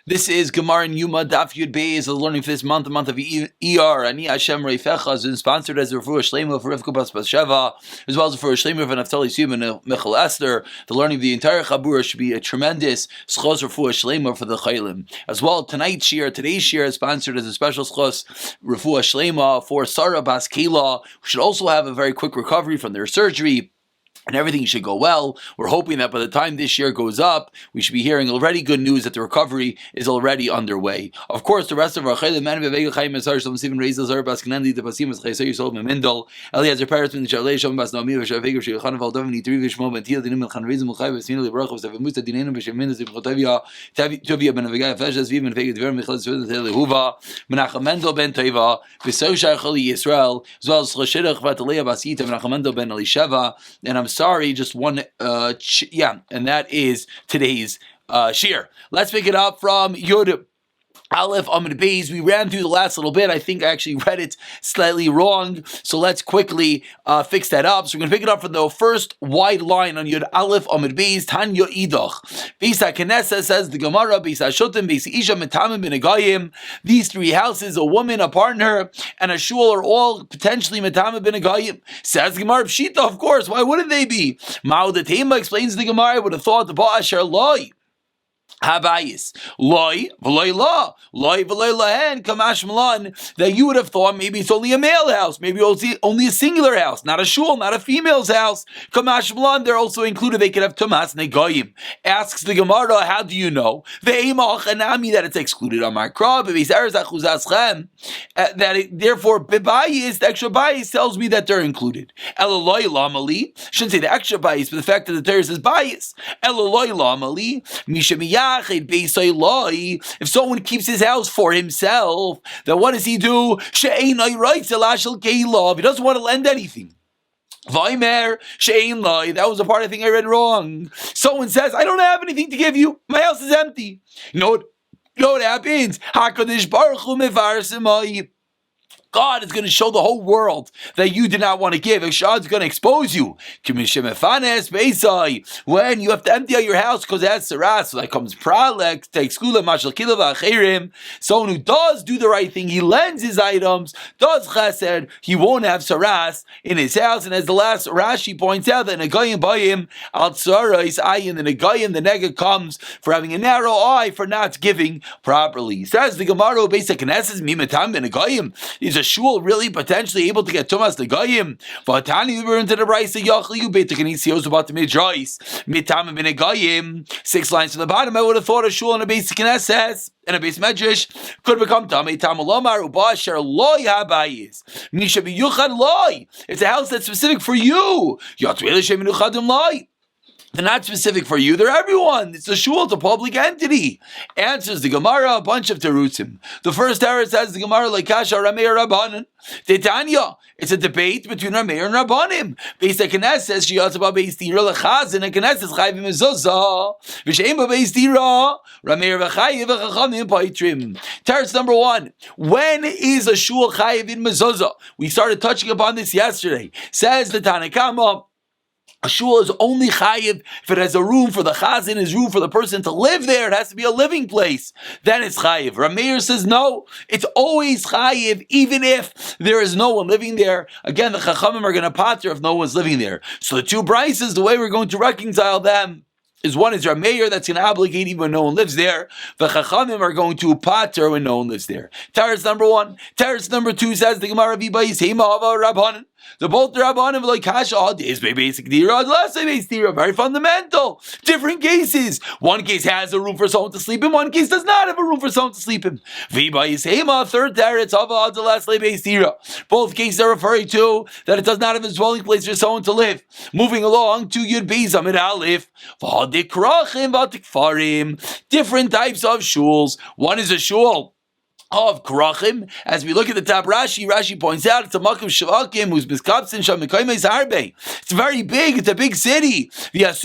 This is Gemara and Yoma Daf Yud Beis. Learning for this month, the month of ER. Ani Hashem Reifecha has been sponsored as a refuah shlema for Rivka Bas Sheva, as well as a refuah shlema for Naftali Siyum and Michal Esther. The learning of the entire Chabura should be a tremendous schos refuah shlema for the Chaylim. As well, today's shir is sponsored as a special schos refuah shlema for Sarah Bas Kela, who should also have a very quick recovery from their surgery. And everything should go well. We're hoping that by the time this year goes up, we should be hearing already good news that the recovery is already underway. Of course, the rest of our Chaylim, Man Vevega Chaim Esar Shalom Sivin Reis Azar Bas Kanandi the Basim as Chayser Yisol Memindol Eliezer Paris Min Shalei Shalom Bas Naomi Veshavega Shechan Valdovni Tri Vishmo Bentil Dinim El Chanrizim El Chai Vesmin Le Baruch Vesav Musa Dinenu Veshemin Zim Chotavia Tovia Ben Vega Feshes Vim and Vega Dver Michal Zvid Lehuva Menachem Mendel Ben Teva Vesosha Chali Yisrael as well as Chashirach Vatalea Basita Menachem Mendel Ben Elisheva. And I'm sorry, just one, and that is today's shir. Let's pick it up from Yud Aleph Amud Beis. We ran through the last little bit. I think I actually read it slightly wrong, so let's quickly fix that up. So we're going to pick it up from the first wide line on Yud Aleph Amud Beis. Tanya Idach. Beis HaKnesses says the Gemara. Beis HaShotim, Beis Isha, Metamim, Benegayim. These three houses, a woman, a partner, and a shul are all potentially Metamim Benegayim. Says the Gemara Pshita, of course. Why wouldn't they be? Mao the Tema explains the Gemara. I would have thought the Ba'asher Loi. Habayis loy v'loy la loy v'loy lahen kamash malan, that you would have thought maybe it's only a male house, maybe only a singular house, not a shul, not a female's house. Kamash malan, they're also included. They could have tumas negayim. Asks the Gemara, how do you know that it's excluded on my crop? That therefore bebayis, the extra bayis tells me that they're included. Elaloy lamali, shouldn't say the extra bayis, but the fact that the Torah says bayis. Elaloy lamali mishamiyah. If someone keeps his house for himself, then what does he do? He doesn't want to lend anything. That was the part I think I read wrong. Someone says, I don't have anything to give you. My house is empty. You know what happens? God is going to show the whole world that you did not want to give. God's going to expose you. When you have to empty out your house because it has saras, so that comes pralek, takes kula, mashal kila v'achirim. Someone who does do the right thing, he lends his items, does chesed, he won't have saras in his house. And as the last Rashi points out, that negayim bayim al tsarais ayin, the negayim, the nega comes for having a narrow eye for not giving properly. Says the Gemara, basic knesses mimatam ben negayim. Is a shul really potentially able to get tumas negayim? Vatani, we were into the brayse yachli ubeit kenisios about the midrash mitam ben negayim. 6 lines from the bottom. I would have thought a shul and a basic knesses and a base medrash could become tamei tamalomar ubasher loy habayis misha biyuchad loy. It's a house that's specific for you. Yatvel shem minuchadim loy. They're not specific for you, they're everyone. It's a shul, it's a public entity. Answers the Gemara, a bunch of terutzim. The first error says the Gemara, like Kasha Ramei Rabbanan. Titania, it's a debate between Ramei and Rabbanim. Beis HaKnesses says, Shiyataba Beis Tira Lechazin, and HaKnesses Chayvim Mezuzah. V'sheimba Beis Tira, Ramei V'chayiv V'chachamim Paitrim. Teretz number 1, when is a shul Chayiv in Mezuzah? We started touching upon this yesterday. Says the Tanakama, a shul is only chayiv if it has a room for the chazan, is room for the person to live there. It has to be a living place. Then it's chayiv. Rameir says no, it's always chayiv even if there is no one living there. Again, the chachamim are going to pater if no one's living there. So the two brises, the way we're going to reconcile them is one is Rameir that's going to obligate even when no one lives there. The Chachamim are going to pater when no one lives there. Teretz number 1. Teretz number 2 says the Gemara V'bayis Hema Hava Rabbanan. The both the Rabbanim like Kasha is basic dira, last base dira, very fundamental. Different cases. One case has a room for someone to sleep in, one case does not have a room for someone to sleep in. V'bayis Hema, third teretz Hava the last base dira. Both cases are referring to that it does not have a dwelling place for someone to live. Moving along to Yud Beis Amid Aleph. Different types of shuls. One is a shul of Krachim. As we look at the top Rashi points out it's a Makom Shavakim who's Miskapsin Sham Mekaymes Harbe. It's very big, it's a big city. There's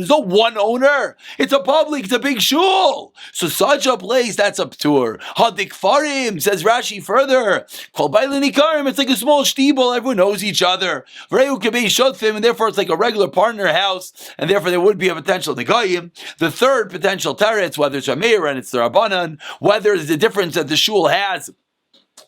no one owner. It's a public, it's a big shul. So such a place, that's a ptur. Hadik Farim, says Rashi further. It's like a small shtibel, everyone knows each other. And therefore it's like a regular partner house, and therefore there would be a potential Negayim. The third potential teretz, whether it's Rameir and it's the Rabbanan, whether there's a difference that the shul has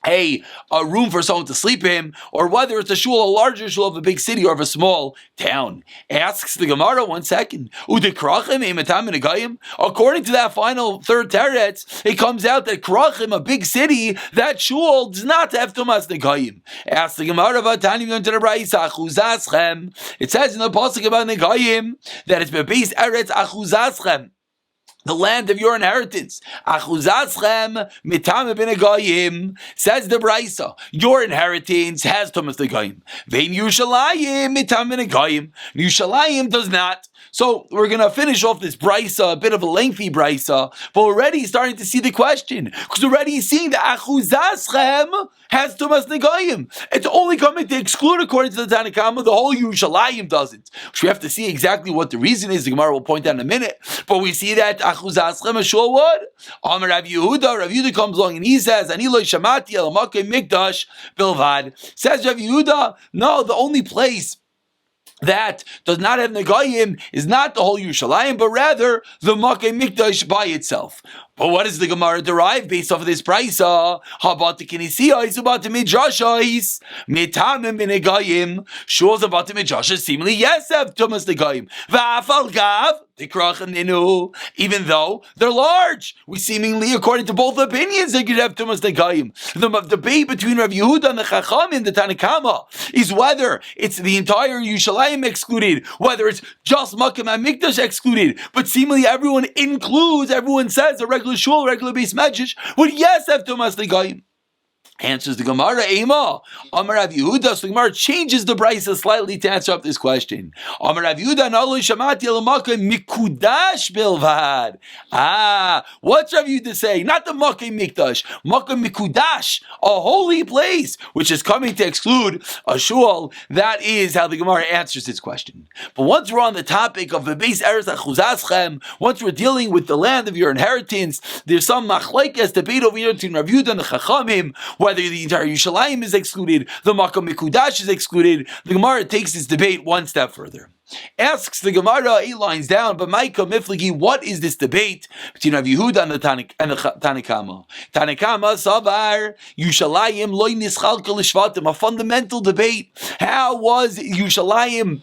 a room for someone to sleep in, or whether it's a shul, a larger shul of a big city or of a small town. Asks the Gemara, 1 second. According to that final third teretz, it comes out that Krachim, a big city, that shul does not have Tumas Negayim. Asks the Gemara, it says in the pasuk about Negayim that it's based Eretz Achuzaschem, the land of your inheritance. Achuzaschem mitam b'negayim, says the Braisa. Your inheritance has Tumas Negayim. Vein Yushalayim mitam b'negayim. Yushalayim does not. So we're going to finish off this Braisa, a bit of a lengthy Braisa, but already starting to see the question. Because already seeing that Achuzaschem has Tumas Negayim. It's only coming to exclude, according to the Tanakhama, the whole Yerushalayim doesn't. Which we have to see exactly what the reason is. The Gemara will point out in a minute. But we see that Achuzaschem is sure what? Amar Rav Yehuda comes along and he says, Ani lo shamati el makei mikdash bilvad. Says Rav Yehuda, no, the only place that does not have Negayim is not the whole Yerushalayim, but rather the Makei Mikdash by itself. But what does the Gemara derive based off of this Braisa? Habat the Kinisia is about the Midrashais, Mitamim Negayim, shows about the Midrashas, seemingly yes have Tumas Negayim. Va'afal Gav, even though they're large, we seemingly, according to both opinions, they could have Tumas Negayim. The debate between Rav Yehuda and the Chachamim, the Tanakhama, is whether it's the entire Yerushalayim excluded, whether it's just Makom HaMikdash excluded. But seemingly everyone says a regular shul, regular base medrash would yes have Tumas Negayim. Answers the Gemara, Ema. Amar Rav Yehuda. So the Gemara changes the Braisa slightly to answer up this question. Amar Rav Yehuda, Nalo Shamati Elamaka Mikudash Bilvad. What's Rav Yehuda saying? Not the Makkah Mikdash, Makkah Mikudash, a holy place, which is coming to exclude a shul. That is how the Gemara answers this question. But once we're on the topic of the base Eretz Achuzaschem, once we're dealing with the land of your inheritance, there's some machlekes debate over here between Rav Yehuda and the Chachamim, whether the entire Yerushalayim is excluded, the Makom Mikudash is excluded. The Gemara takes this debate one step further. Asks the Gemara 8 lines down, but Maika Mifligi, what is this debate between Rav Yehuda and the Tanakhama? Tanakhama Savar Yerushalayim loy nischalka l'shvatim, a fundamental debate. How was Yerushalayim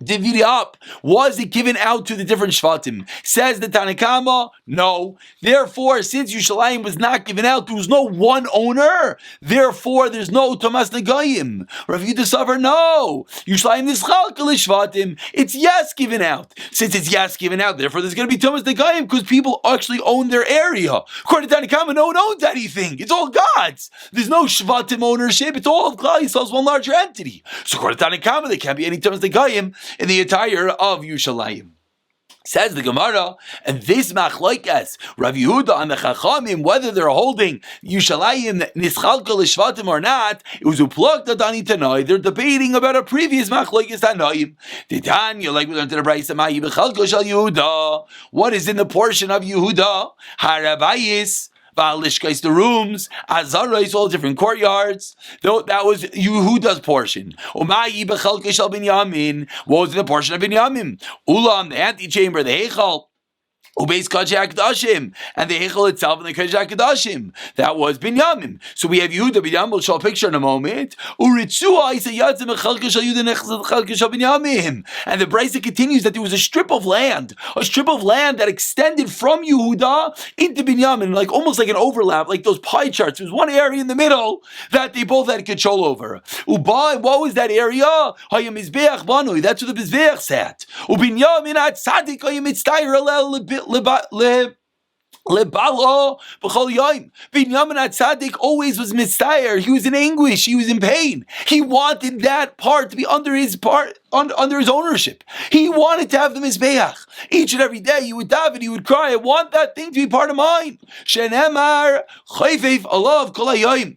divvied up? Was it given out to the different shvatim? Says the Tanakhama, no. Therefore, since Yerushalayim was not given out, there was no one owner. Therefore, there's no Tumas Negayim. Rav Yehuda Savar, no. Yerushalayim nischalka l'shvatim. It's yes given out. Since it's yes given out, therefore there's going to be Tumas Negayim because people actually own their area. According to Tanakhama, no one owns anything. It's all God's. There's no shvatim ownership. It's all of Klal Yisrael's one larger entity. So according to Tanakhama, there can't be any Tumas Negayim in the entire of Yerushalayim. Says the Gemara, and this machlokes Rav Yehuda and the Chachamim, whether they're holding Yerushalayim nischalka l'shvatim or not, it was uplukta dani tanai. They're debating about a previous machlokes tanaim. Titanya, like we learned in the Braisa, ma'i b'chalko shel Yehuda. What is in the portion of Yehuda? Harabayis. Valishkais, the rooms, Azarais, all different courtyards. That was Yehuda's portion. Umayi b'chalkei shel Binyamin. What was in the portion of Binyamin? Ulam, the antechamber, the Heichal. Ubeis Kodesh HaKadoshim, and the Heichal itself and the Kodesh HaKadoshim. That was Binyamin. So we have Yehuda. Binyamin, we'll show a picture in a moment. Uritzua, he said, Yatzim Echalke Shel Yehuda Nechzat Echalke Shel Binyamin. And the Braisa continues that there was a strip of land that extended from Yehuda into Binyamin, like almost like an overlap, like those pie charts. There was one area in the middle that they both had control over. Uba, what was that area? Hayam Mizbeach Banui. That's where the Mizbeach sat. Ubinyamin at Tzadik Hayam Mitztayir Alel Lebalo b'chol yoim. Binyamin HaTzadik always was mitzayer. He was in anguish. He was in pain. He wanted that part to be under his under his ownership. He wanted to have the mizbeach. Each and every day, he would daven, he would cry, I want that thing to be part of mine. Shenemar chayfeif alav kol hayoim.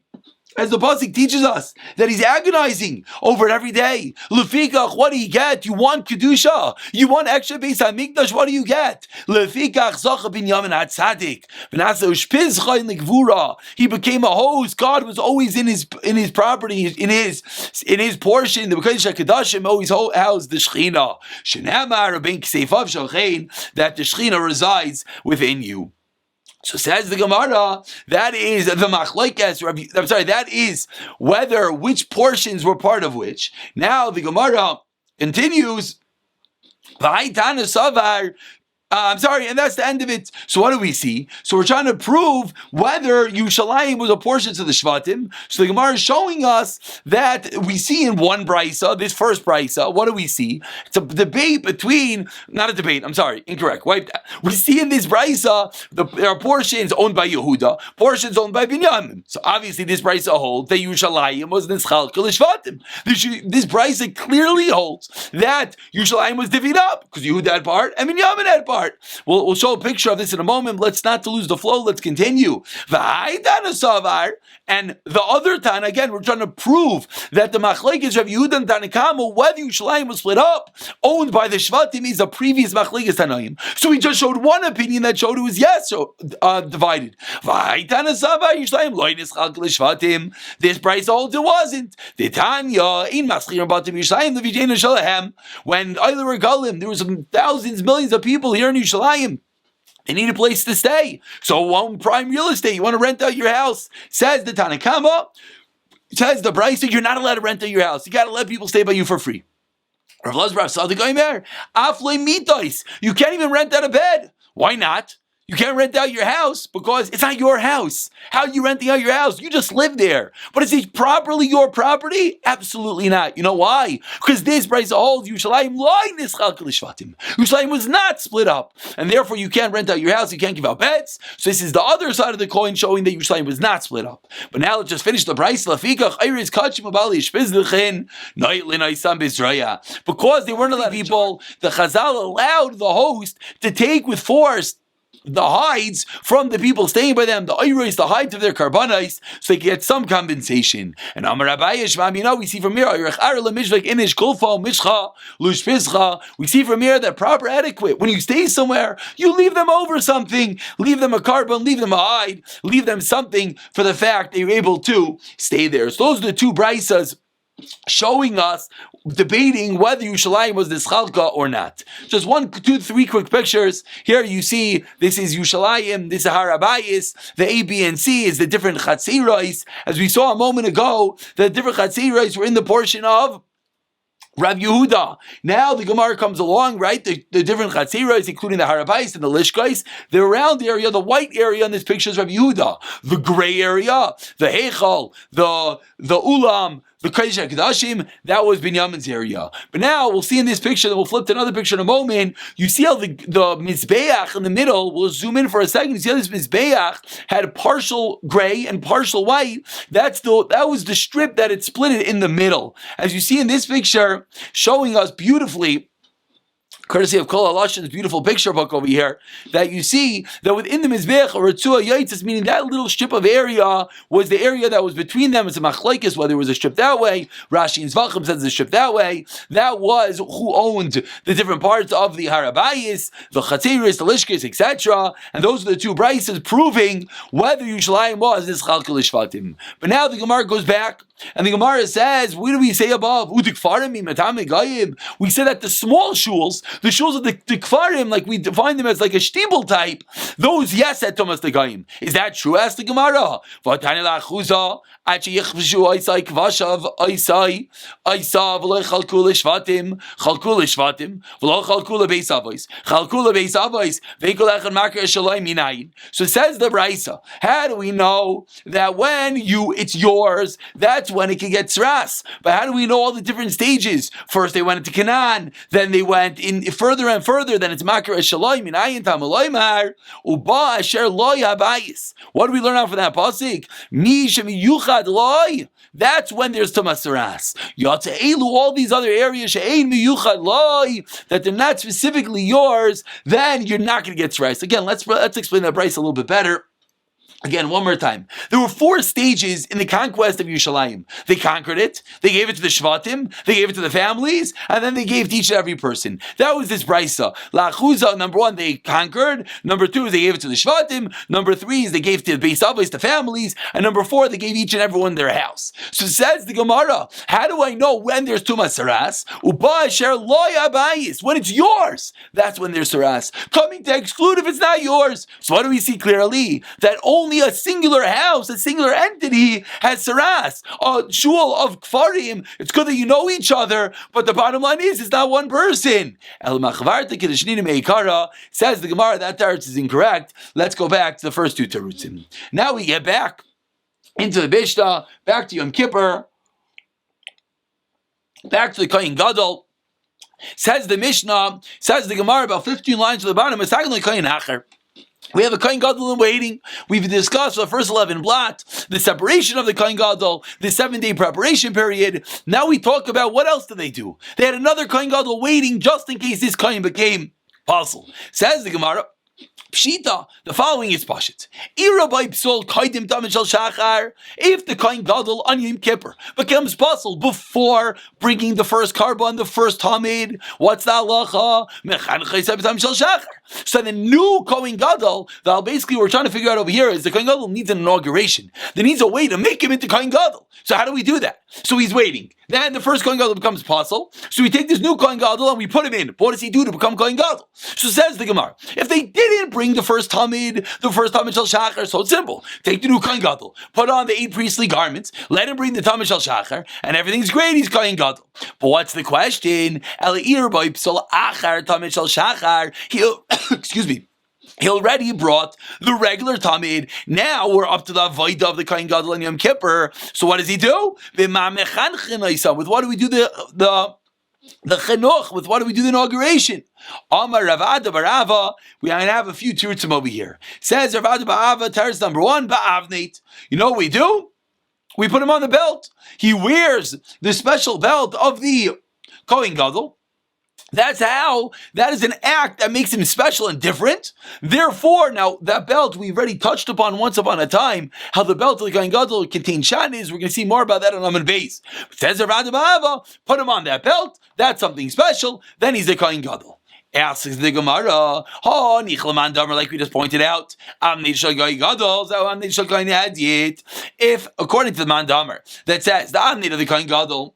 As the pasuk teaches us, that he's agonizing over it every day. Lefikach, what do you get? You want kedusha. You want extra Beis Hamikdash. What do you get? Lefikach zacha binyamin hatzadik. V'nasa ushpizcha in legvura. He became a host. God was always in his property, in his portion. The B'kodesh HaKadoshim always housed the Shechina. Shenamar ben kseifav shalchein, that the Shechina resides within you. So says the Gemara, that is the machlokes. I'm sorry, that is whether which portions were part of which. Now the Gemara continues. And that's the end of it. So what do we see? So we're trying to prove whether Yushalayim was a portion to the Shvatim. So the Gemara is showing us that we see in one brisa, this first brisa, what do we see? It's a debate between, not a debate, I'm sorry, incorrect, wipe that. We see in this brisa, there are portions owned by Yehuda, portions owned by Binyamin. So obviously this brisa holds that Yushalayim was Nischalkel Shvatim. This brisa clearly holds that Yushalayim was divvied up, because Yehuda had part and Binyamin had part. We'll show a picture of this in a moment. Let's not to lose the flow. Let's continue. And the other Tana, again, we're trying to prove that the machlekes Rav Yehuda and Tanakama, whether Yerushalayim was split up, owned by the Shvatim, is a previous machlekes Tanaim. So we just showed one opinion that showed it was yes, divided. This price holds it wasn't. When Eiler Regalim, there was thousands, millions of people here in Yerushalayim. They need a place to stay. So one prime real estate, you want to rent out your house. Says the Tanakama, says the Brisa, you're not allowed to rent out your house. You got to let people stay by you for free. You can't even rent out a bed. Why not? You can't rent out your house because it's not your house. How are you renting out your house? You just live there. But is it properly your property? Absolutely not. You know why? Because this price holds Yerushalayim Yerushalayim was not split up. And therefore you can't rent out your house. You can't give out beds. So this is the other side of the coin showing that Yerushalayim was not split up. But now let's just finish the price. Because they weren't allowed people, the Chazal allowed the host to take with force the hides from the people staying by them, the oiros, the hides of their karbanos, so they get some compensation. And Amar Abaye, we see from here, we see from here that proper etiquette, when you stay somewhere, you leave them over something, leave them a carbon, leave them a hide, leave them something for the fact that you're able to stay there. So those are the two brisas showing us, debating whether Yerushalayim was Nischalka or not. Just 1, 2, 3 quick pictures. Here you see, this is Yerushalayim, this is Har Habayis, the A, B, and C is the different Chatziros. As we saw a moment ago, the different Chatziros were in the portion of Rav Yehuda. Now the Gemara comes along, right? The different Chatziros, including the Har Habayis and the Lishkais, the round area, the white area in this picture is Rav Yehuda. The gray area, the Heichal, the Ulam, the Kodesh HaKadoshim, that was Binyamin's area. But now we'll see in this picture, then we'll flip to another picture in a moment. You see how the Mizbeach in the middle, we'll zoom in for a second. You see how this Mizbeach had partial gray and partial white. That was the strip that had split it in the middle. As you see in this picture, showing us beautifully, courtesy of Kol HaLashon's beautiful picture book over here, that you see that within the Mizbeach or Ritzua Yaitzis, meaning that little strip of area was the area that was between them. It's a machlokes whether it was a strip that way. Rashi and Zvachim says the strip that way. That was who owned the different parts of the Har Habayis, the Chatziris, the Lishkis, etc. And those are the two brises proving whether Yerushalayim was this Chalkel Shvatim. But now the Gemara goes back, and the Gemara says, what do we say above? We said that the small shuls, the shuls of the kfarim, like we define them as like a shtibel type, those yes at Thomas the Gaim. Is that true? Ask the Gemara. So says the Brisa, how do we know that when it's yours, that's when it can get tzras? But how do we know all the different stages? First they went into Canaan, then they went in further and further, then it's makar eshalayim in ayin tam aloymar, Uba asher loy habayis. What do we learn out from that pasuk? Mi shemiyuchad loy. That's when there's tumas saras. Yata'elu, all these other areas she'ein miyuchad loy, that they're not specifically yours, then you're not going to get saras. Again, let's explain that Bryce a little bit better. Again, one more time. There were 4 stages in the conquest of Yerushalayim. They conquered it, they gave it to the Shvatim, they gave it to the families, and then they gave to each and every person. That was this Brisa. La'achuza, number 1, they conquered. Number 2 is they gave it to the Shvatim. Number 3 is they gave to the Beis Avos, the families. And number 4, they gave each and everyone their house. So says the Gemara, how do I know when there's Tumas Saras? Uba asher lo yabayis. When it's yours, that's when there's Saras. Coming to exclude if it's not yours. So what do we see clearly? That only a singular house, a singular entity has saras. A shul of kfarim, it's good that you know each other, but the bottom line is, it's not one person. Says the Gemara, that teretz is incorrect. Let's go back to the first 2 terutzim. Now we get back into the Bishta, back to Yom Kippur, back to the Kohen Gadol. Says the Mishnah, says the Gemara, about 15 lines to the bottom, we have a Kohen Gadol in waiting. We've discussed the first 11 blot, the separation of the Kohen Gadol, the 7-day preparation period. Now we talk about what else did they do. They had another Kohen Gadol waiting just in case this Kohen became apostle. Says the Gemara, Pshita, the following is Pashit. If the Kohen Gadol on Yom Kippur becomes apostle before bringing the first carbon, the first Tamid, what's the halacha? So the new Kohen Gadol, that basically we're trying to figure out over here is the Kohen Gadol needs an inauguration. There needs a way to make him into Kohen Gadol. So how do we do that? So he's waiting. Then the first Kohen Gadol becomes apostle. So we take this new Kohen Gadol and we put him in. What does he do to become Kohen Gadol? So says the Gemara, if they didn't bring the first Tamid Shel Shachar, so it's simple. Take the new Kohen Gadol, put on the 8 priestly garments, let him bring the Tamid Shel Shachar, and everything's great, he's Kohen Gadol. But what's the question? Excuse me. He already brought the regular Tamid. Now we're up to the Avodah of the Kohen Gadol and Yom Kippur. So what does he do? With what do we do the chinuch? With what do we do the inauguration? Amar Rav Ada bar Ava. We have a few terutzim over here. Says Rav Ada bar Ava, teretz number 1, ba'avneit. You know what we do? We put him on the belt. He wears the special belt of the Kohen Gadol. That is an act that makes him special and different. Therefore, now that belt we've already touched upon once upon a time, how the belt of the Kohen Gadol contains shanis. We're going to see more about that on Amud Beis. Says Rav Ada bar Ava, put him on that belt. That's something special. Then he's the Kohen Gadol. Asks the Gemara, like we just pointed out, if according to the Mandamer that says the Amnid of the Kohen Gadol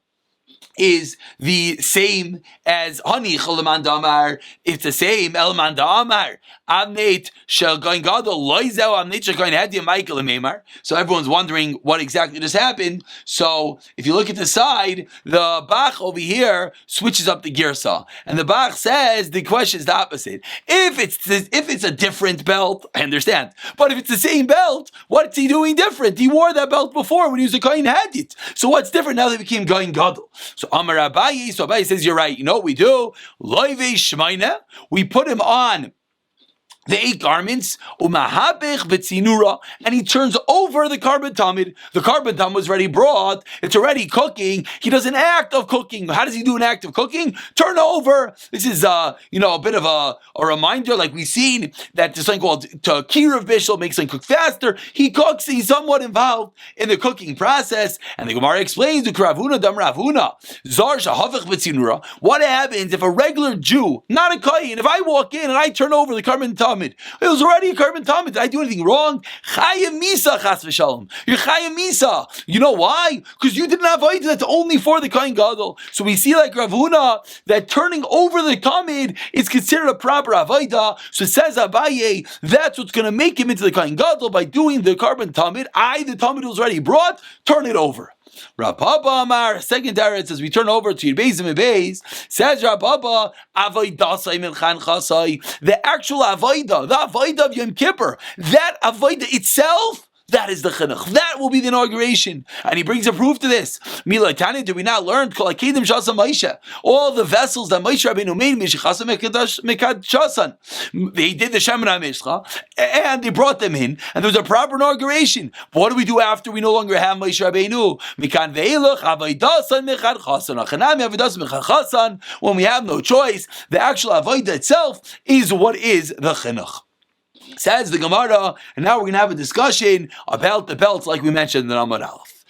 is the same as Hani Chalaman Damar. It's the same Elman Damar. Amneit Shel Kohen Gadol Loizau Amneit Shel Kohen Hadi Michael Meimar. So everyone's wondering what exactly just happened. So if you look at the side, the Bach over here switches up the girsa, and the Bach says the question is the opposite. If it's a different belt, I understand, but if it's the same belt, what's he doing different? He wore that belt before when he was a Kohen Hadit. So what's different now that he became Kohen Gadol? So Amar Abaye, so Abaye says, you're right. You know what we do? Loive Shmaina, we put him on the 8 garments, umahabech v'tzinura, and he turns over the carbon tamid. The carbon tamid was already brought; it's already cooking. He does an act of cooking. How does he do an act of cooking? Turn over. This is a bit of a reminder, like we've seen that there's something called Kirav Bishul makes him cook faster. He cooks. He's somewhat involved in the cooking process, and the Gemara explains the Kravuna Dam Ravuna Zar Shahavech v'tzinura. What happens if a regular Jew, not a Kohen, if I walk in and I turn over the carbon tamid? It was already a carbon tamid. Did I do anything wrong? Chayim misa chas v'shalom. You're chayim misa. You know why? Because you didn't have avodah. That's only for the Kohen Gadol. So we see like Rav Huna that turning over the tamid is considered a proper avodah. So it says Abaye, that's what's going to make him into the Kohen Gadol by doing the carbon tamid. The tamid was already brought. Turn it over. Rav Papa Amar, second teretz, as we turn over to Yirbeis and Mebeis, says Rav Papa, Avodah Milchan Chasai, the actual Avodah, the Avodah of Yom Kippur, that Avodah itself, That is the chinuch. That will be the inauguration. And he brings a proof to this. Mila Tani, did we not learn? All the vessels that Moshe Rabbeinu made, they did the Shemana Mishcha, and they brought them in, and there was a proper inauguration. But what do we do after we no longer have Moshe Rabbeinu? When we have no choice, the actual avodah itself is what is the chinuch. Says the Gemara, and now we're going to have a discussion about the belts like we mentioned in Amud Aleph.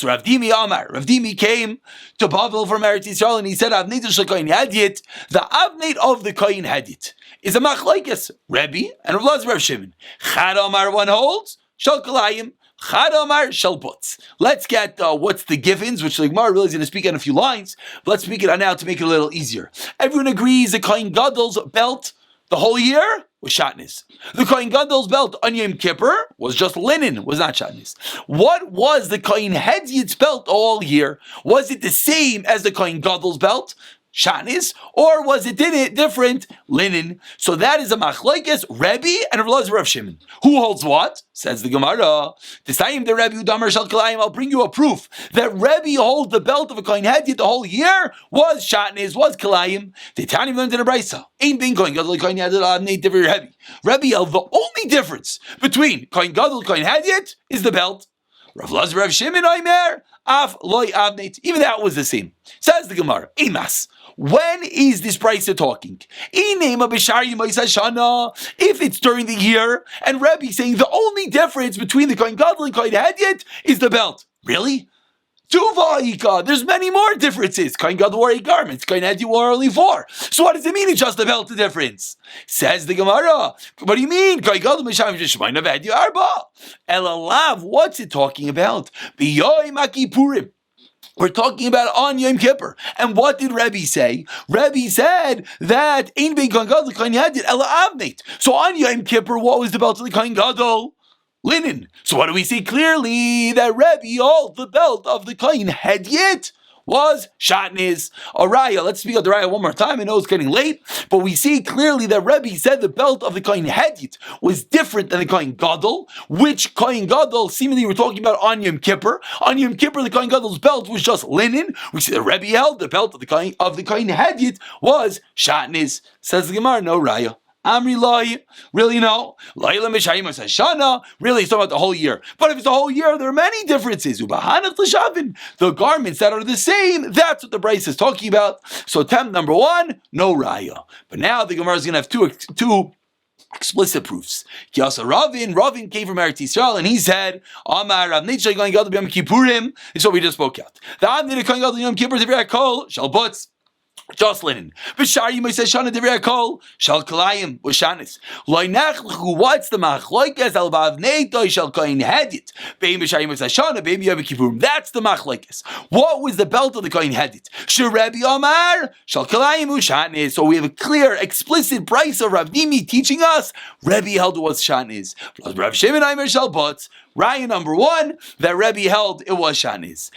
Rav Dimi Amar. Rav Dimi came to Bavel from Eretz Yisrael and he said, Avneit shel Kohen Hadit, the Avneit of the Kohen Hadit is a machlokes, Rebbe and Rav Lazar Rav Shimon. Chad Amar one holds, Shel Kalayim, Chad Amar Shel Putz. Let's get what's the givens, which the Gemara really is going to speak in a few lines, but let's speak it out now to make it a little easier. Everyone agrees the Kohen Gadol's belt the whole year was shatnez. The Kohen Gadol's belt on Yom Kippur was just linen, was not shatnez. What was the Kohen Hedyet's belt all year? Was it the same as the Kohen Gadol's belt? Shatnez, or was it different? Linen. So that is a machlokes, Rebbe and Rav Lazar Rav Shimon. Who holds what? Says the Gemara. T'sayim the Rebbe Udamar Shel Kalayim. I'll bring you a proof that Rebbe holds the belt of a Kohen Hedyet the whole year was Shatnez, was Kalayim. The Tani learned in a brisa. Ain't been Kohen Gadol Kohen Hedyet Nate different Rebbe. Rebbe held the only difference between Kohen Gadol Kohen Hedyet is the belt. Rav Lazar Rav Shimon Oimer Af Loi Avneit. Even that was the same. Says the Gemara. Imas. When is this brisa talking? If it's during the year, and Rebbe saying the only difference between the Kohen Gadol and Kohen Hedyet is the belt. Really? There's many more differences. Kohen Gadol wore 8 garments. Kohen Hedyet wore only 4. So what does it mean it's just the belt the difference? Says the Gemara. What do you mean? Kohen Gadol Misham Shemayin Hedyet Arba. Elalav. What's it talking about? B'yoyim HaKippurim. We're talking about on Yom Kippur. And what did Rebbe say? Rebbe said that Ein Bein Kohen Gadol Kohen Hedyet Ela Avneit. So on Yom Kippur, what was the belt of the Kohen Gadol? Linen. So what do we see clearly? That Rebbe holds the belt of the Kohen Hedyet was shatnez. Araya, let's speak of the Raya one more time. I know it's getting late, but we see clearly that Rebbe said the belt of the Kohen Hedyet was different than the Kohen Gadol, which Kohen Gadol seemingly we're talking about on Yom Kippur. On Yom Kippur, the Kohen Gadol's belt was just linen. We see that Rebbe held the belt of the Kohen Hedyet was shatnez. Says the Gemara, no Raya. Amri Lai, really no. Laila Mishayim Shana, really it's talking about the whole year. But if it's the whole year, there are many differences. Ubahanat L'shavin, the garments that are the same, that's what the Bryce is talking about. So attempt number 1, no Raya. But now the Gemara is going to have two explicit proofs. Ravin came from Eretz Yisrael and he said, Amar Rav Nitcha Kohen Gadol B'Yom Kippurim, is what we just spoke out. The Avnei Kohen Gadol Yom Kippur Divrei Kol Shal Butz. Just linen. B'shar you may say shana divrei kol shal kalayim v'shanis. Loy nachlechu. What's the machlokes al bavnei shal kohen hedyet? Beim b'shar you may say shana beim yom kippurim. That's the machlokes. What was the belt of the kohen hedyet? Sherebi Omar shal kalayim v'shanis. So we have a clear, explicit price of Rav Dimi teaching us. Rebbe held it was shanis. Rav Shimon Aimer shal butz. Raya number 1, that Rebbe held it was Shaniz.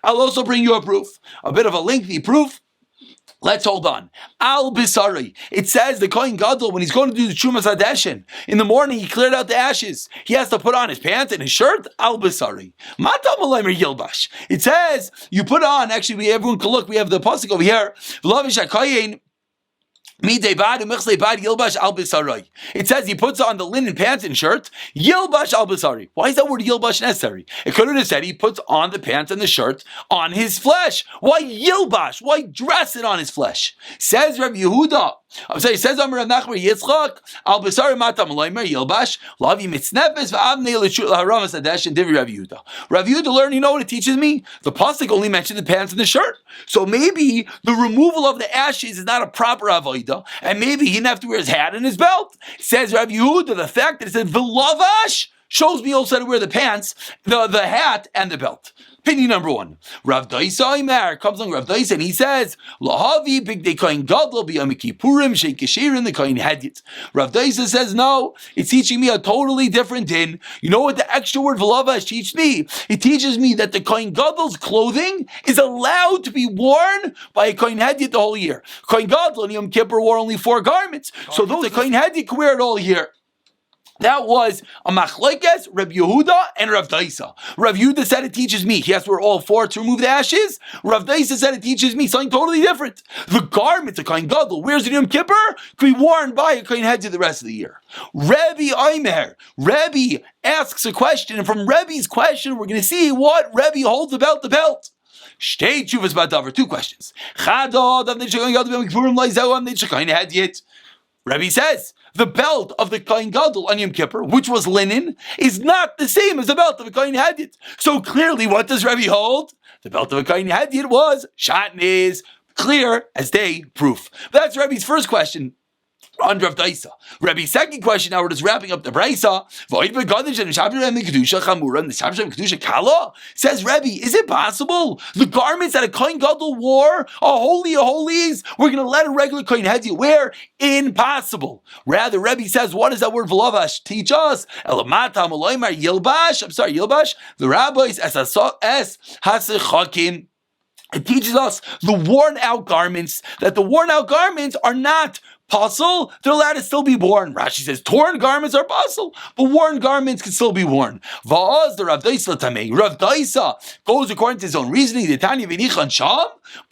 I'll also bring you a proof, a bit of a lengthy proof. Let's hold on. Al Bisari. It says the Kohen Gadol, when he's going to do the Chumas Hadeshin, in the morning he cleared out the ashes. He has to put on his pants and his shirt. Al Bisari. Matam Alaymer Yilbash. It says you put on. Actually, everyone can look. We have the pasuk over here. V'lavish HaKohen. It says he puts on the linen pants and shirt. Yilbash al basari. Why is that word yilbash necessary? It could have said he puts on the pants and the shirt on his flesh. Why yilbash? Why dress it on his flesh? Says Rabbi Yehuda. I'm saying, says Amar Rav Nachman Yitzchak al basari matam loimer yilbash lavi mitznefes v'avnei l'haramas adesh and divi Rabbi Yehuda. Rabbi Yehuda learned. You know what it teaches me? The pasuk only mentioned the pants and the shirt. So maybe the removal of the ashes is not a proper avodah. And maybe he didn't have to wear his hat and his belt. Says Rabbi Yehuda, the fact that it said v'lavash shows me also to wear the pants, the hat, and the belt. Opinion number 1. Rav Daisa Imer comes along Rav Daisa and he says, Lahavi big de kohen gadol b'yom kippurim sheikashir the kohen hedyet. Rav Daisa says, no, it's teaching me a totally different din. You know what the extra word v'lavash teaches me? It teaches me that the kohen gadol's clothing is allowed to be worn by a kohen hedyet the whole year. Kohen gadol in Yom Kippur wore only 4 garments, so the kohen hedyet can wear it all year. That was a machlokes, Reb Yehuda and Rav Daisa. Rav Yehuda said it teaches me. Yes, we're all for to remove the ashes. Rav Daisa said it teaches me something totally different. The garment a Kohen Gadol wears in Yom Kippur can be worn by a Kohen Head the rest of the year. Rebbe Aimer, Rebbe asks a question, and from Rebbe's question, we're going to see what Rebbe holds about the belt. Shtei tshuvas badavar, two questions. Rebbe says, the belt of the Kohen Gadol on Yom Kippur, which was linen, is not the same as the belt of a Kohen Hadid. So clearly, what does Rebbe hold? The belt of a Kohen Hadid was shatnez, clear as day, proof. That's Rebbe's first question on Rav Daisa. Rebbe's second question, now we're just wrapping up the Braisa. Says Rebbe, is it possible the garments that a Kohen Gadol wore, a holy of holies, we're going to let a regular Kohen Hadid wear? Impossible. Rather, Rebbe says, what does that word v'lavash teach us? Yilbash. The rabbis es hasechakim. It teaches us the worn out garments, that the worn out garments are not pasul, they're allowed to still be worn. Rashi says torn garments are pasul, but worn garments can still be worn. Va'az the Rav Daisa tamei. Rav Daisa goes according to his own reasoning. The Tanya v'nichan sham.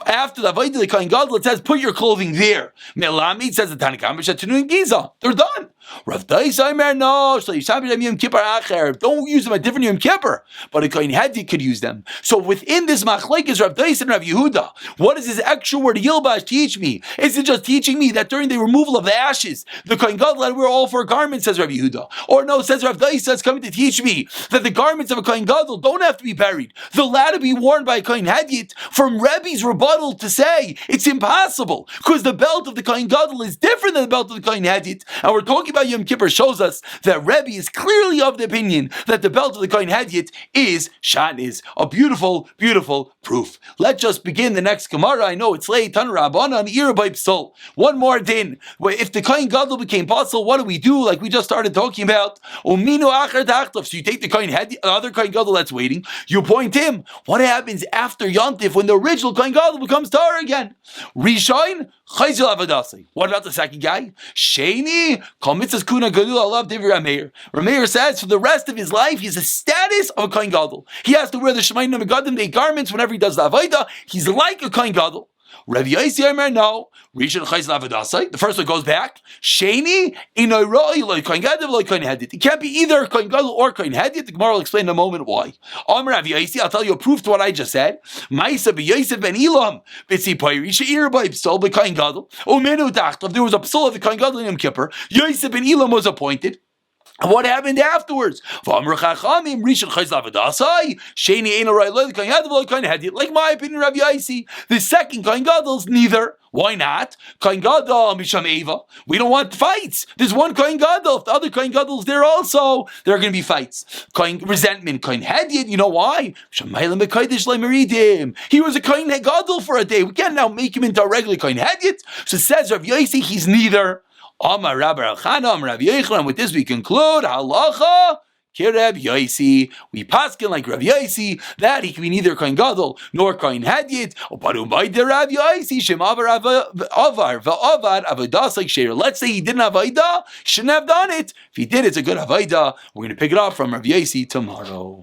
After the Vayda the Kohen Gadol, it says put your clothing there. Melamid says the Tanya Kameshatunu Giza. They're done. Rav Daisa Aimer, no, Yom Kippur Acher. Don't use them at different Yom Kippur, but a Kohen Hadi could use them. So within this machlekes Rav Daisa and Rav Yehuda, what does this extra word Yilbash teach me? Is it just teaching me that during the removal of the ashes, the Kohen Gadol wear all four garments, says Rav Yehuda? Or no, says Rav Daisa, it's coming to teach me that the garments of a Kohen Gadol don't have to be buried. They're allowed to be worn by a Kohen Hadid. From Rebbe's rebuttal to say it's impossible because the belt of the Kohen Gadol is different than the belt of the Kohen Hadid, and we're talking about Yom Kippur, shows us that Rebbe is clearly of the opinion that the belt of the Kohen Hadid is shatnez. A beautiful, beautiful proof. Let's just begin the next Gemara. I know it's late. Tan Rabbana and Irabai Psol. One more din. If the Kohen Gadol became pasul, what do we do? Like we just started talking about. Uminu acher ta'achtav. So you take the Kohen Hadid, the other Kohen Gadol that's waiting. You point him. What happens after Yontif when the original Kohen Gadol becomes tar again? Rishain chayzil avadasei. What about the second guy? Sheni kol mitzvahs kuna gadol alav divrei Rameir. Rameir says for the rest of his life he's a status of a Kohen Gadol. He has to wear the Shemayim Megadim, the garments whenever he does the Avodah. He's like a Kohen Gadol. Rav Yaisi Omer, no. Rishon Chayzil Avadasai. The first one goes back. Sheni inoy roi loy Kohen Gadol loy Kohen Hadid. It can't be either Kohen Gadol or Kohen Hadid. The Gemara will explain in a moment why. Omer Rav Yaisi, I'll tell you a proof to what I just said. Ma'isa b'Yosef ben Elam b'tzi Poiri she'ir by Psol b'Kohen Gadol. Umenu tachtav. There was a Psol of the Kohen Gadol in Yom Kippur. Yosef ben Elam was appointed. What happened afterwards? Like my opinion, Rav Yaisi, the second Kohen Gadol's neither. Why not? Kohen Gadol Misham Eva. We don't want fights. There's one Kohen Gadol. If the other Kohen Gadol's there also, there are going to be fights. Resentment. Kohen Hadid. You know why? He was a Kohen Gadol for a day. We can't now make him into a regular Kohen Hadid. So says Rav Yaisi, he's neither. Amar Rabbi Elchana, Amar Rabbi Yochanan. With this we conclude halacha kireb Yaisi. We paskin like Rabbi Yaisi that he can be neither Kohen Gadol nor Kohen Hadid. But umayde Rabbi Yaisi shem avar va'avad avodas like sheir. Let's say he didn't have avodah, shouldn't have done it. If he did, it's a good avodah. We're going to pick it up from Rabbi Yaisi tomorrow.